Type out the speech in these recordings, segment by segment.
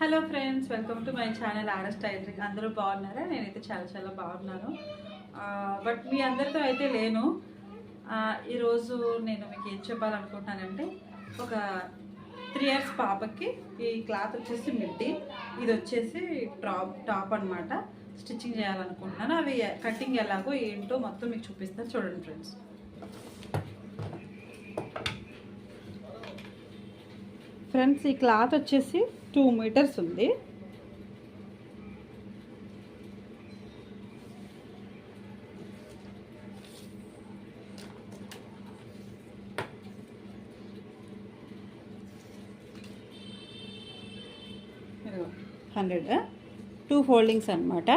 Hello friends, welcome to my channel RS tailoring. అందరూ బాగున్నారా? నేనైతే చాలా బాగున్నాను. బట్ మీ అందరితో అయితే లేను. ఈరోజు నేను మీకు ఏం చెప్పాలనుకుంటున్నానంటే, ఒక 3 years పాపకి ఈ క్లాత్ వచ్చేసి మిడ్డీ, ఇది వచ్చేసి టాప్ అనమాట. స్టిచ్చింగ్ చేయాలనుకుంటున్నాను. అవి కటింగ్ ఎలాగో ఏంటో మొత్తం మీకు చూపిస్తాను, చూడండి ఫ్రెండ్స్. ఫ్రెండ్స్, ఈ క్లాత్ వచ్చేసి 2 meters ఉంది. ఇదిగో 100, 2 foldings అనమాట.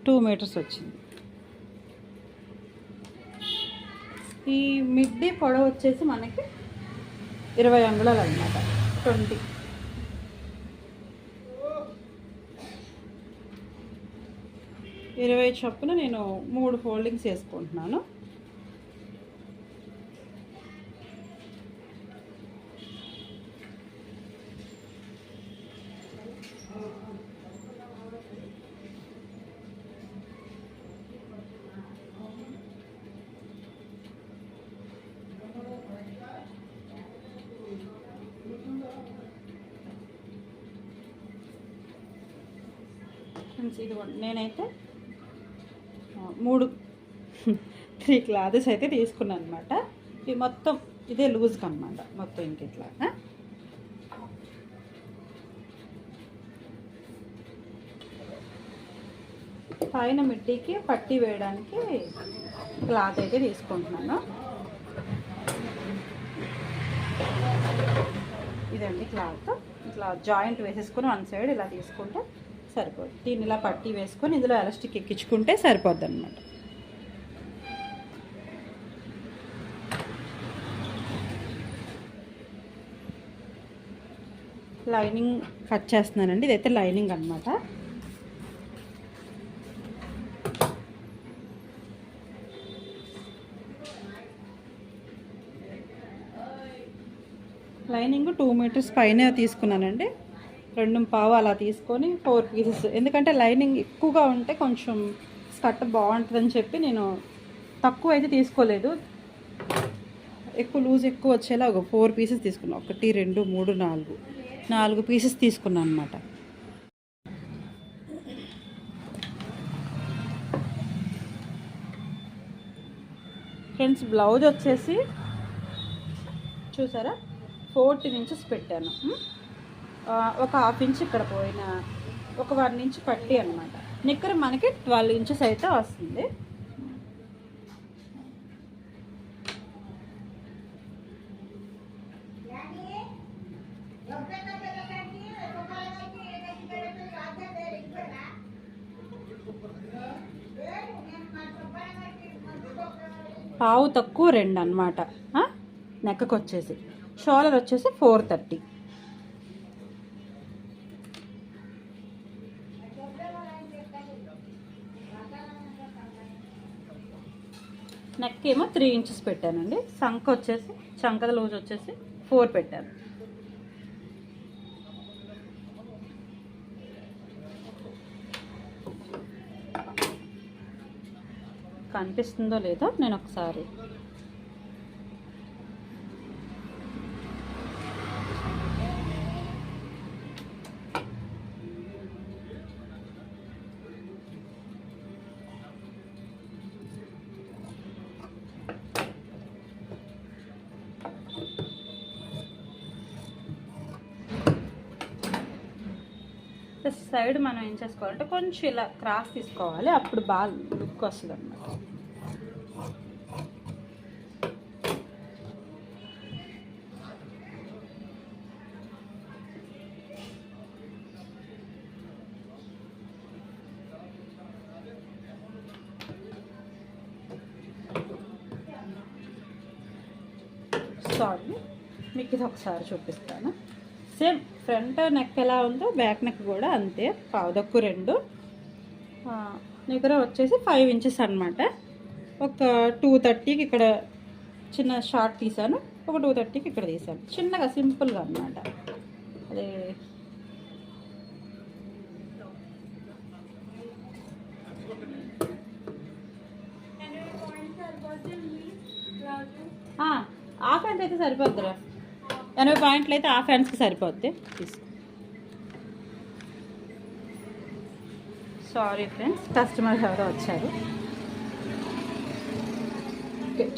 2 meters వచ్చింది. ఈ మిడ్డీ పొడవు వచ్చేసి మనకి 20 అంగుళాలు అనమాట. 20 చొప్పున నేను 3 foldings వేసుకుంటున్నాను. ఇది నేనైతే 3 క్లాత్స్ అయితే తీసుకున్నాను అనమాట. ఇది మొత్తం ఇదే లూజ్గా అనమాట, మొత్తం ఇంక ఇట్లా. పైన మిడ్డీకి పట్టీ వేయడానికి క్లాత్ అయితే తీసుకుంటున్నాను. ఇదండి క్లాత్. ఇట్లా జాయింట్ వేసేసుకొని 1 side ఇలా తీసుకుంటే సరిపోద్ది. దీన్ని ఇలా పట్టీ వేసుకొని ఇందులో ఎలాస్టిక్ ఎక్కించుకుంటే సరిపోద్ది అనమాట. లైనింగ్ కట్ చేస్తున్నానండి. ఇదైతే లైనింగ్ అనమాట. లైనింగ్ 2 meters పైన తీసుకున్నానండి. 2.25 అలా తీసుకొని 4 pieces. ఎందుకంటే లైనింగ్ ఎక్కువగా ఉంటే కొంచెం స్కర్ట్ బాగుంటుందని చెప్పి నేను తక్కువ అయితే తీసుకోలేదు. ఎక్కువ లూజ్ ఎక్కువ వచ్చేలా ఒక 4 pieces తీసుకున్నాను. 1 2 3 4 pieces తీసుకున్నాను అనమాట. ఫ్రెండ్స్, బ్లౌజ్ వచ్చేసి చూసారా 14 inches పెట్టాను. ఒక 1/2 inch ఇక్కడ పోయిన, ఒక 1 inch పట్టి అనమాట. నిక్కర్ మనకి 12 inches అయితే వస్తుంది. పావు తక్కువ 2 అనమాట. నెక్కకు వచ్చేసి షోల్డర్ వచ్చేసి 430. నెక్ ఏమో 3 inches పెట్టానండి. చంకద లూజ్ వచ్చేసి 4 పెట్టాను. కనిపిస్తుందో లేదో నేను ఒకసారి సైడ్ మనం ఏం చేసుకోవాలంటే కొంచెం ఇలా క్రాస్ తీసుకోవాలి. అప్పుడు బాగా లుక్ వస్తుంది అన్నమాట. సారీ, మీకు ఇది ఒకసారి చూపిస్తాను. సేమ్ ఫ్రంట్ నెక్ ఎలా ఉందో బ్యాక్ నెక్ కూడా అంతే. పావుదక్కు 2 దగ్గర వచ్చేసి 5 inches అనమాట. ఒక 230కి ఇక్కడ చిన్న షార్ట్ తీసాను, ఒక 230కి ఇక్కడ తీసాను. చిన్నగా సింపుల్గా అనమాట. అదే ప్యాంట్ అయితే సరిపోద్దిరా. 80 పాయింట్లు అయితే హాఫ్ హ్యాండ్స్కి సరిపోద్ది. తీసుకో. సారీ ఫ్రెండ్స్, కస్టమర్ ఎవరో వచ్చారు.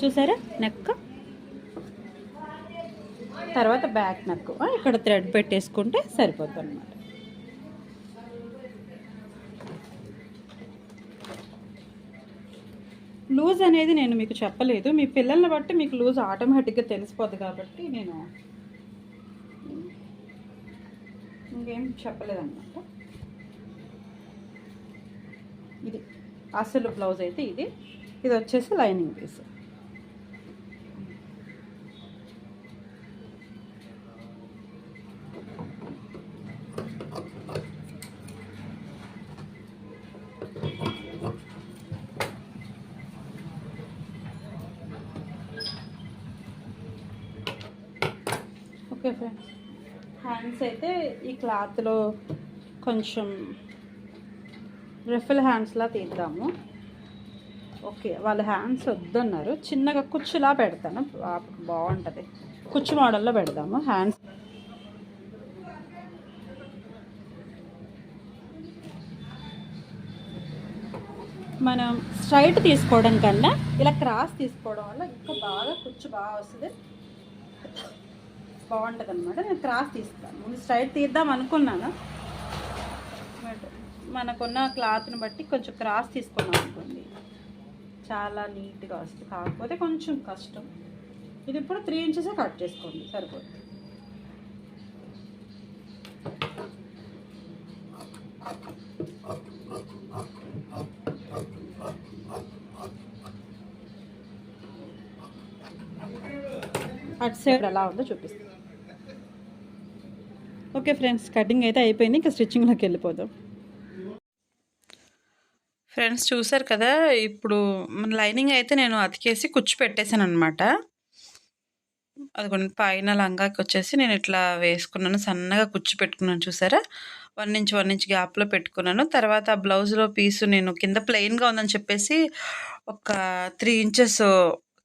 చూసారా నెక్, తర్వాత బ్యాక్ నెక్ ఇక్కడ థ్రెడ్ పెట్టేసుకుంటే సరిపోతుంది అన్నమాట. లూజ్ అనేది నేను మీకు చెప్పలేదు, మీ పిల్లల్ని బట్టి మీకు లూజ్ ఆటోమేటిక్గా తెలిసిపోద్ది కాబట్టి నేను ఇంకేం చెప్పలేదన్నమాట. ఇది అసలు బ్లౌజ్ అయితే ఇది వచ్చేసి lining piece. Okay friends, hands అయితే ఈ క్లాత్లో కొంచెం రిఫిల్ హ్యాండ్స్లా తీద్దాము. ఓకే, వాళ్ళ హ్యాండ్స్ వద్దన్నారు, చిన్నగా కుచ్చులా పెడతాను, బాగుంటుంది. కుచ్చు మోడల్లో పెడదాము హ్యాండ్స్. మనం స్ట్రైట్ తీసుకోవడం కన్నా ఇలా క్రాస్ తీసుకోవడం వల్ల ఇంకా బాగా కుచ్చు బాగా వస్తుంది, బాగుంటుంది అనమాట. నేను క్రాస్ తీస్తాను, ముందు స్ట్రైట్ తీద్దాం అనుకున్నాను, బట్ మనకున్న క్లాత్ని బట్టి కొంచెం క్రాస్ తీసుకున్నాం అనుకోండి చాలా నీట్గా వస్తుంది. కాకపోతే కొంచెం కష్టం. ఇది ఇప్పుడు 3 ఇంచెస్ కట్ చేసుకోండి సరిపోతుంది. అటు సైడ్ ఎలా ఉందో చూపిస్తాను. ఓకే ఫ్రెండ్స్, కటింగ్ అయితే అయిపోయింది, ఇంకా స్టిచ్చింగ్లోకి వెళ్ళిపోదాం. ఫ్రెండ్స్ చూసారు కదా, ఇప్పుడు లైనింగ్ అయితే నేను అతికేసి కుచ్చు పెట్టేశాను అనమాట. అదిగోండి పైన లంగాకి వచ్చేసి నేను ఇట్లా వేసుకున్నాను, సన్నగా కుచ్చు పెట్టుకున్నాను. చూసారా, 1 ఇంచ్ గ్యాప్లో పెట్టుకున్నాను. తర్వాత బ్లౌజ్లో పీసు నేను కింద ప్లెయిన్గా ఉందని చెప్పేసి ఒక 3 ఇంచెస్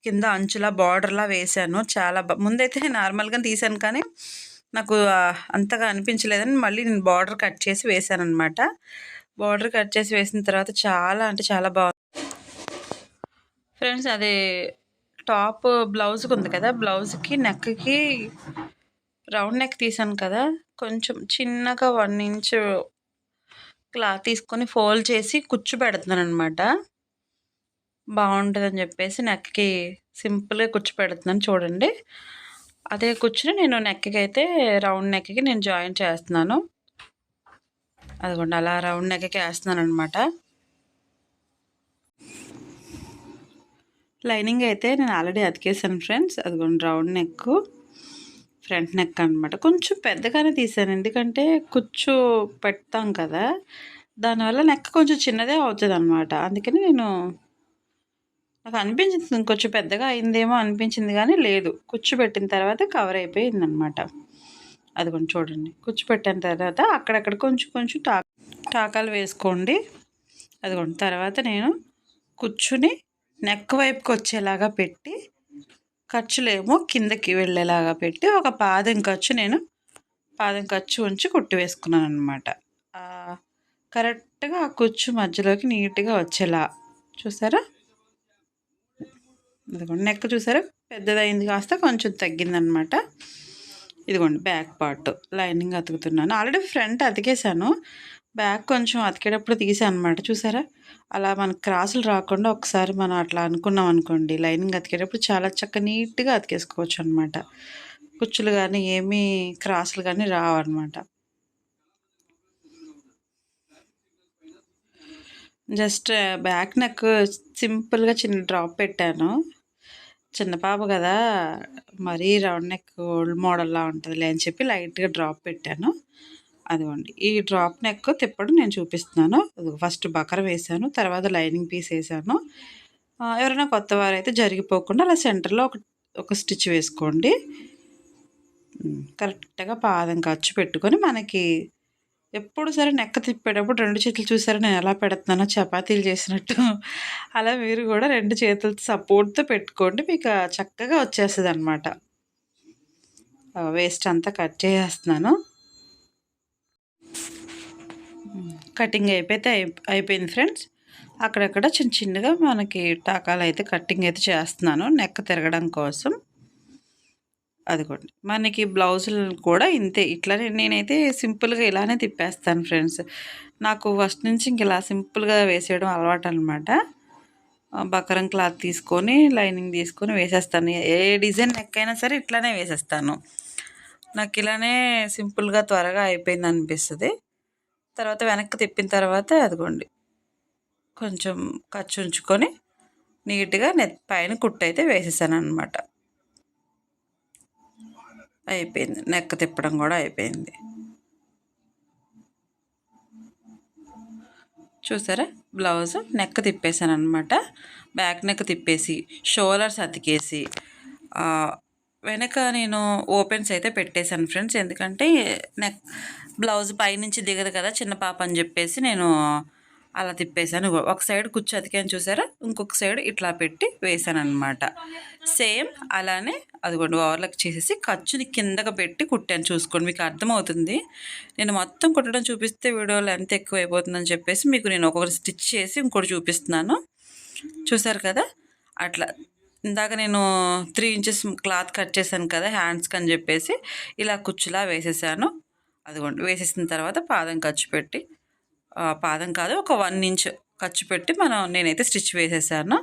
కింద అంచులా బార్డర్లా వేసాను. చాలా ముందైతే నార్మల్గా తీసాను, కానీ నాకు అంతగా అనిపించలేదని మళ్ళీ నేను బార్డర్ కట్ చేసి వేసాను అనమాట. బార్డర్ కట్ చేసి వేసిన తర్వాత చాలా అంటే చాలా బాగుంది ఫ్రెండ్స్. అది టాప్ బ్లౌజ్కి ఉంది కదా, బ్లౌజ్కి నెక్కి రౌండ్ నెక్ తీసాను కదా, కొంచెం చిన్నగా 1 ఇంచ్ క్లాత్ తీసుకొని ఫోల్డ్ చేసి కుచ్చు పెడుతున్నాను అనమాట. బాగుంటుందని చెప్పేసి నెక్కి సింపుల్గా కుచ్చు పెడుతున్నాను. చూడండి, అదే కుచ్చుని నేను నెక్కి అయితే రౌండ్ నెక్కి నేను జాయిన్ చేస్తున్నాను. అదిగోండి అలా రౌండ్ నెక్కి వేస్తున్నాను అనమాట. లైనింగ్ అయితే నేను ఆల్రెడీ అతికేసాను ఫ్రెండ్స్. అదిగోండి రౌండ్ నెక్, ఫ్రంట్ నెక్ అనమాట. కొంచెం పెద్దగానే తీసాను, ఎందుకంటే కుచ్చు పెడతాం కదా, దానివల్ల నెక్ కొంచెం చిన్నదే అవుతుంది అనమాట. అందుకని నాకు అనిపించింది ఇంకొంచెం పెద్దగా అయిందేమో అనిపించింది, కానీ లేదు, కుచ్చు పెట్టిన తర్వాత కవర్ అయిపోయింది అనమాట. అదిగోండి చూడండి, కుచ్చు పెట్టిన తర్వాత అక్కడక్కడ కొంచెం కొంచెం టాకాలు వేసుకోండి. అదిగోండి తర్వాత నేను కుచ్చుని నెక్ వైపుకి వచ్చేలాగా పెట్టి, ఖర్చులేమో కిందకి వెళ్ళేలాగా పెట్టి ఒక పాదం ఖర్చు ఉంచి కుట్టి వేసుకున్నాను అనమాట. కరెక్ట్గా ఆ కుచ్చు మధ్యలోకి నీట్గా వచ్చేలా. చూసారా, ఇదిగోండి నెక్ చూసారా, పెద్దదైంది కాస్త కొంచెం తగ్గిందనమాట. ఇదిగోండి బ్యాక్ పార్ట్ లైనింగ్ అతుకుతున్నాను. ఆల్రెడీ ఫ్రంట్ అతికేసాను, బ్యాక్ కొంచెం అతికేటప్పుడు తీసాను అనమాట. చూసారా, అలా మనకు క్రాసులు రాకుండా ఒకసారి మనం అట్లా అనుకున్నాం అనుకోండి, లైనింగ్ అతికేటప్పుడు చాలా చక్కగా నీట్గా అతికేసుకోవచ్చు అనమాట. కుచ్చులు కానీ ఏమీ క్రాసులు కానీ రావన్నమాట. జస్ట్ బ్యాక్ నెక్ సింపుల్గా చిన్న డ్రాప్ పెట్టాను. చిన్న పాప కదా, మరీ రౌండ్ నెక్ ఓల్డ్ మోడల్లా ఉంటుందిలే అని చెప్పి లైట్గా డ్రాప్ పెట్టాను. అదిగోండి ఈ డ్రాప్ నెక్ తిప్పడం నేను చూపిస్తున్నాను. ఫస్ట్ బకర వేసాను, తర్వాత లైనింగ్ పీస్ వేసాను. ఎవరైనా కొత్త వారైతే జరిగిపోకుండా అలా సెంటర్లో ఒక స్టిచ్ వేసుకోండి. కరెక్ట్గా పాదం ఖర్చు పెట్టుకొని, మనకి ఎప్పుడు సరే నెక్క తిప్పేటప్పుడు 2 చేతులు చూసారా నేను ఎలా పెడుతున్నానో చపాతీలు చేసినట్టు, అలా మీరు కూడా 2 చేతులతో సపోర్ట్తో పెట్టుకోండి, మీకు చక్కగా వచ్చేస్తుంది అనమాట. వేస్ట్ అంతా కట్ చేసేస్తున్నాను. కటింగ్ అయిపోయింది ఫ్రెండ్స్. అక్కడక్కడ చిన్న చిన్నగా మనకి టాకాలు అయితే కటింగ్ అయితే చేస్తున్నాను నెక్ తిరగడం కోసం. అదిగోండి మనకి బ్లౌజులు కూడా ఇంతే, ఇట్లానే నేనైతే సింపుల్గా ఇలానే తిప్పేస్తాను ఫ్రెండ్స్. నాకు ఫస్ట్ నుంచి ఇంక ఇలా సింపుల్గా వేసేయడం అలవాటు అనమాట. బకరం క్లాత్ తీసుకొని లైనింగ్ తీసుకొని వేసేస్తాను. ఏ డిజైన్ నెక్ అయినా సరే ఇట్లానే వేసేస్తాను. నాకు ఇలానే సింపుల్గా త్వరగా అయిపోయింది అనిపిస్తుంది. తర్వాత వెనక్కి తిప్పిన తర్వాత అదిగోండి కొంచెం ఖర్చు ఉంచుకొని నీట్గా పైన కుట్టు అయితే వేసేసాను అనమాట. అయిపోయింది, నెక్ తిప్పడం కూడా అయిపోయింది. చూసారా, బ్లౌజ్ నెక్ తిప్పేసాను అనమాట. బ్యాక్ నెక్ తిప్పేసి షోల్డర్స్ అతికేసి వెనక నేను ఓపెన్స్ అయితే పెట్టేశాను ఫ్రెండ్స్. ఎందుకంటే నెక్ బ్లౌజ్ పైనుంచి దిగదు కదా చిన్న పాప అని చెప్పేసి నేను అలా తిప్పేశాను. ఒక సైడ్ కుచ్చు అతికాను చూసారా, ఇంకొక సైడ్ ఇట్లా పెట్టి వేసాను అనమాట. సేమ్ అలానే అదిగోండి ఓవర్లకు చేసేసి ఖర్చుని కిందగా పెట్టి కుట్టాను. చూసుకోండి, మీకు అర్థమవుతుంది. నేను మొత్తం కుట్టడం చూపిస్తే వీడియోలో ఎంత ఎక్కువ అయిపోతుందని చెప్పేసి మీకు నేను ఒక్కొక్కటి స్టిచ్ చేసి ఇంకోటి చూపిస్తున్నాను. చూసారు కదా, అట్లా ఇందాక నేను 3 ఇంచెస్ క్లాత్ కట్ చేశాను కదా హ్యాండ్స్కి అని చెప్పేసి ఇలా కుచ్చులా వేసేసాను. అదిగోండి వేసేసిన తర్వాత పాదం ఖర్చు పెట్టి, పాదం కాదు ఒక 1 ఇంచ్ ఖర్చు పెట్టి నేనైతే స్టిచ్ వేసేసాను.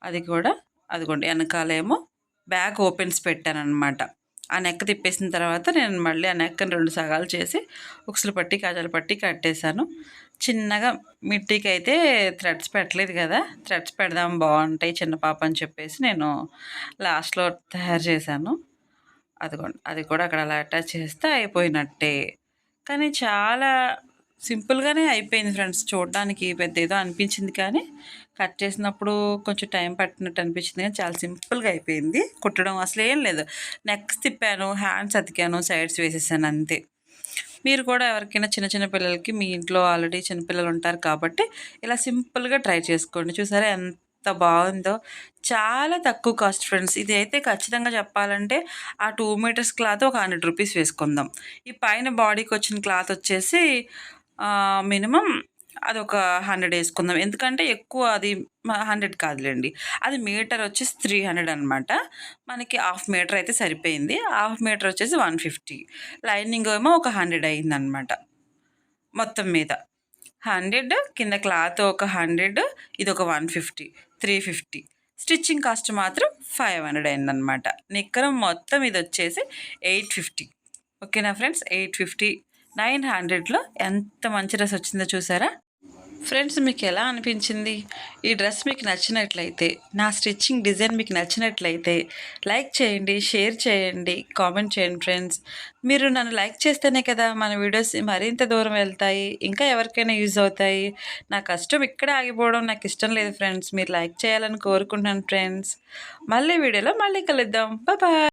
అది కూడా అదిగోండి వెనకాలేమో బ్యాక్ ఓపెన్స్ పెట్టాను అనమాట. ఆ నెక్ తిప్పేసిన తర్వాత నేను మళ్ళీ ఆ నెక్ని 2 సగాలు చేసి ఉక్సులు పట్టి కాజాలు పట్టి కట్టేశాను. చిన్నగా మిట్టికి అయితే థ్రెడ్స్ పెట్టలేదు కదా, థ్రెడ్స్ పెడదాం బాగుంటాయి చిన్న పాప అని చెప్పేసి నేను లాస్ట్లో తయారు చేశాను. అదిగోండి అది కూడా అక్కడ అలా అటాచ్ చేస్తే అయిపోయినట్టే. కానీ చాలా సింపుల్గానే అయిపోయింది ఫ్రెండ్స్. చూడడానికి పెద్ద ఏదో అనిపించింది కానీ కట్ చేసినప్పుడు కొంచెం టైం పట్టినట్టు అనిపించింది, కానీ చాలా సింపుల్గా అయిపోయింది. కుట్టడం అసలు ఏం లేదు, నెక్స్ తిప్పాను, హ్యాండ్స్ అతికాను, సైడ్స్ వేసేసాను అంతే. మీరు కూడా ఎవరికైనా చిన్న చిన్న పిల్లలకి మీ ఇంట్లో ఆల్రెడీ చిన్నపిల్లలు ఉంటారు కాబట్టి ఇలా సింపుల్గా ట్రై చేసుకోండి. చూసారా ఎంత బాగుందో, చాలా తక్కువ కాస్ట్ ఫ్రెండ్స్. ఇది అయితే ఖచ్చితంగా చెప్పాలంటే ఆ 2 మీటర్స్ క్లాత్ ఒక 100 రూపీస్ వేసుకుందాం. ఈ పైన బాడీకి వచ్చిన క్లాత్ వచ్చేసి మినిమం అదొక 100 వేసుకుందాం. ఎందుకంటే ఎక్కువ అది 100 కాదులేండి, అది మీటర్ వచ్చేసి 300 అనమాట. మనకి 1/2 మీటర్ అయితే సరిపోయింది. 1/2 మీటర్ వచ్చేసి 150, లైనింగ్ ఏమో ఒక 100 అయిందనమాట. మొత్తం మీద 100, కింద క్లాత్ ఒక 100, ఇది ఒక 150, 350. స్టిచ్చింగ్ కాస్ట్ మాత్రం 500 అయిందనమాట. నిక్కరం మొత్తం ఇది వచ్చేసి 850. ఓకేనా ఫ్రెండ్స్, 850, 900లో ఎంత మంచి డ్రెస్ వచ్చిందో చూసారా ఫ్రెండ్స్. మీకు ఎలా అనిపించింది? ఈ డ్రెస్ మీకు నచ్చినట్లయితే, నా స్టిచ్చింగ్ డిజైన్ మీకు నచ్చినట్లయితే లైక్ చేయండి, షేర్ చేయండి, కామెంట్ చేయండి ఫ్రెండ్స్. మీరు నన్ను లైక్ చేస్తేనే కదా మన వీడియోస్ మరింత దూరం వెళ్తాయి, ఇంకా ఎవరికైనా యూజ్ అవుతాయి. నా కష్టం ఇక్కడ ఆగిపోవడం నాకు ఇష్టం లేదు ఫ్రెండ్స్. మీరు లైక్ చేయాలని కోరుకుంటున్నాను ఫ్రెండ్స్. మళ్ళీ వీడియోలో మళ్ళీ కలుద్దాం. బాయ్.